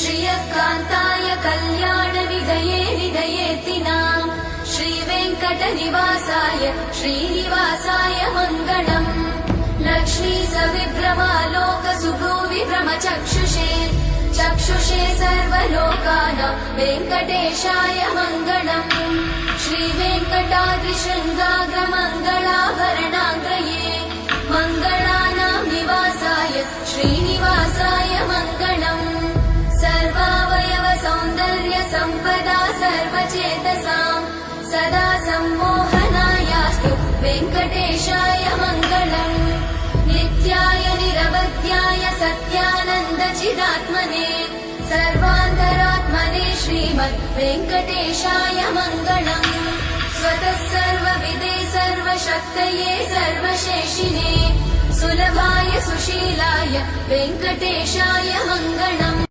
श्रियकान्ताय कल्याणनिधये निधयेतिनाम् श्रीवेङ्कटनिवासाय श्रीनिवासाय मङ्गलम् लक्ष्मी सविभ्रमालोकसुभ्रूविभ्रमचक्षुषे चक्षुषे सर्वलोकानां वेङ्कटेशाय मङ्गलम् श्रीवेङ्कटाद्रिशृङ्गाग्रमङ्गलाभरणाग्रये मङ्गलानां निवासाय श्रीनिवासाय मङ्गलम् सर्वावयव सौन्दर्य सम्पदा सर्वचेतसां सदा सम्मोहनायास्तु वेङ्कटेशाय मङ्गलम् नित्याय निरवध्याय सत्यानन्दचिदात्मने सर्वान्तरात्मने श्रीमद् वेङ्कटेशाय मङ्गलम् स्वतः सर्वविदे सर्वशक्तये सर्वशेषिने सुलभाय सुशीलाय वेङ्कटेशाय मङ्गलम्